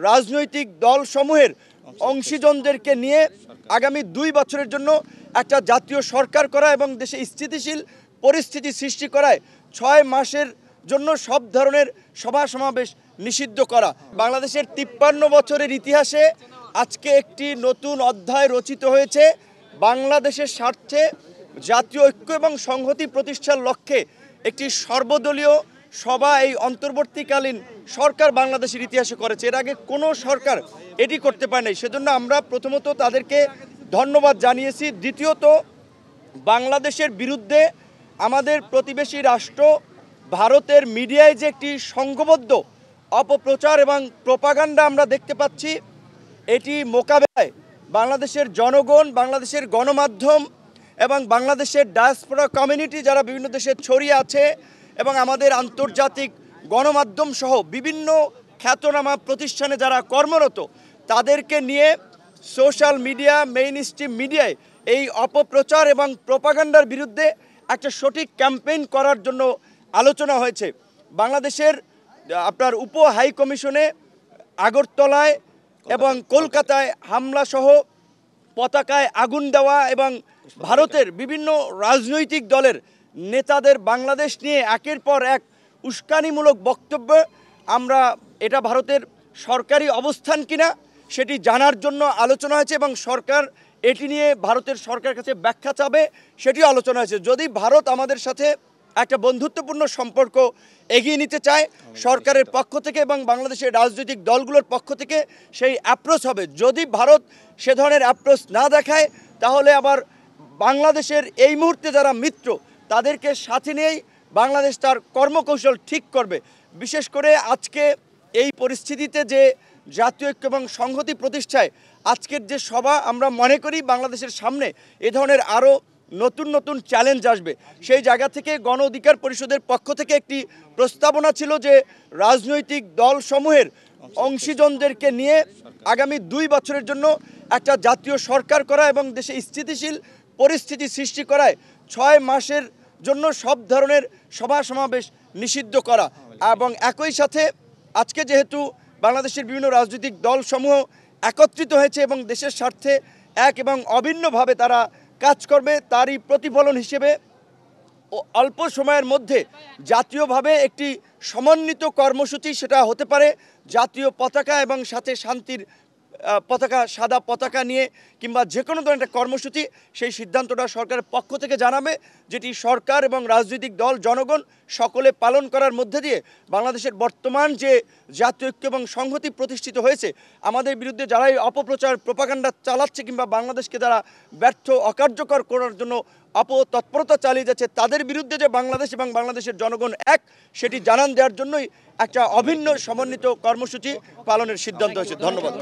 রাজনৈতিক দলসমূহের অংশীজনদেরকে নিয়ে আগামী 2 বছরের জন্য একটা জাতীয় সরকার করা এবং দেশে স্থিতিশীল পরিস্থিতি সৃষ্টি করায় 6 মাসের জন্য সব ধরনের সভা সমাবেশ নিষিদ্ধ করা। বাংলাদেশের 53 বছরের ইতিহাসে আজকে একটি নতুন অধ্যায় রচিত হয়েছে। বাংলাদেশের স্বার্থে জাতীয় ঐক্য এবং সংহতি প্রতিষ্ঠার লক্ষ্যে একটি সর্বদলীয় সভা এই অন্তর্বর্তীকালীন সরকার বাংলাদেশের ইতিহাসে করেছে। এর আগে কোনো সরকার এটি করতে পারে নাই। সেজন্য আমরা প্রথমত তাদেরকে ধন্যবাদ জানিয়েছি। দ্বিতীয়ত, বাংলাদেশের বিরুদ্ধে আমাদের প্রতিবেশী রাষ্ট্র ভারতের মিডিয়ায় যে একটি সংঘবদ্ধ অপপ্রচার এবং প্রোপাগান্ডা আমরা দেখতে পাচ্ছি, এটি মোকাবেলায় বাংলাদেশের জনগণ, বাংলাদেশের গণমাধ্যম এবং বাংলাদেশের ডায়াসপোরা কমিউনিটি যারা বিভিন্ন দেশে ছড়িয়ে আছে এবং আমাদের আন্তর্জাতিক গণমাধ্যম সহ বিভিন্ন খ্যাতনামা প্রতিষ্ঠানে যারা কর্মরত, তাদেরকে নিয়ে সোশ্যাল মিডিয়া, মেইন স্ট্রিম মিডিয়ায় এই অপপ্রচার এবং প্রোপাগান্ডার বিরুদ্ধে একটা সঠিক ক্যাম্পেইন করার জন্য আলোচনা হয়েছে। বাংলাদেশের আপনার উপ হাই কমিশনে আগরতলায় এবং কলকাতায় হামলা সহ পতাকায় আগুন দেওয়া এবং ভারতের বিভিন্ন রাজনৈতিক দলের নেতাদের বাংলাদেশ নিয়ে একের পর এক উস্কানিমূলক বক্তব্য, আমরা এটা ভারতের সরকারি অবস্থান কিনা সেটি জানার জন্য আলোচনা হয়েছে এবং সরকার এটি নিয়ে ভারতের সরকারের কাছে ব্যাখ্যা চাবে, সেটিও আলোচনা হয়েছে। যদি ভারত আমাদের সাথে একটা বন্ধুত্বপূর্ণ সম্পর্ক এগিয়ে নিতে চায় সরকারের পক্ষ থেকে এবং বাংলাদেশের রাজনৈতিক দলগুলোর পক্ষ থেকে সেই অ্যাপ্রোচ হবে। যদি ভারত সে ধরনের অ্যাপ্রোচ না দেখায়, তাহলে আবার বাংলাদেশের এই মুহূর্তে যারা মিত্র তাদেরকে সাথে নিয়েই বাংলাদেশ তার কর্মকৌশল ঠিক করবে। বিশেষ করে আজকে এই পরিস্থিতিতে যে জাতীয় ঐক্য এবং সংহতি প্রতিষ্ঠায় আজকের যে সভা, আমরা মনে করি বাংলাদেশের সামনে এ ধরনের আরও নতুন নতুন চ্যালেঞ্জ আসবে। সেই জায়গা থেকে গণ অধিকার পরিষদের পক্ষ থেকে একটি প্রস্তাবনা ছিল যে রাজনৈতিক দলসমূহের অংশীজনদেরকে নিয়ে আগামী 2 বছরের জন্য একটা জাতীয় সরকার করা এবং দেশে স্থিতিশীল পরিস্থিতি সৃষ্টি করায় 6 মাসের জন্য সব ধরনের সভা সমাবেশ নিষিদ্ধ করা। এবং একই সাথে আজকে যেহেতু বাংলাদেশের বিভিন্ন রাজনৈতিক দলসমূহ একত্রিত হয়েছে এবং দেশের স্বার্থে এক এবং অভিন্নভাবে তারা কাজ করবে, তারই প্রতিফলন হিসেবে অল্প সময়ের মধ্যে জাতীয়ভাবে একটি সমন্বিত কর্মসূচি, সেটা হতে পারে জাতীয় পতাকা এবং সাথে শান্তির পতাকা, সাদা পতাকা নিয়ে কিংবা যে কোনো ধরনের একটা কর্মসূচি, সেই সিদ্ধান্তটা সরকারের পক্ষ থেকে জানাবে, যেটি সরকার এবং রাজনৈতিক দল, জনগণ সকলে পালন করার মধ্যে দিয়ে বাংলাদেশের বর্তমান যে জাতীয় ঐক্য এবং সংহতি প্রতিষ্ঠিত হয়েছে, আমাদের বিরুদ্ধে যারা এই অপপ্রচার প্রোপাগান্ডা চালাচ্ছে কিংবা বাংলাদেশকে যারা ব্যর্থ অকার্যকর করার জন্য অপতৎপরতা চালিয়ে যাচ্ছে, তাদের বিরুদ্ধে যে বাংলাদেশ এবং বাংলাদেশের জনগণ এক, সেটি জানান দেওয়ার জন্যই একটা অভিন্ন সমন্বিত কর্মসূচি পালনের সিদ্ধান্ত হয়েছে। ধন্যবাদ।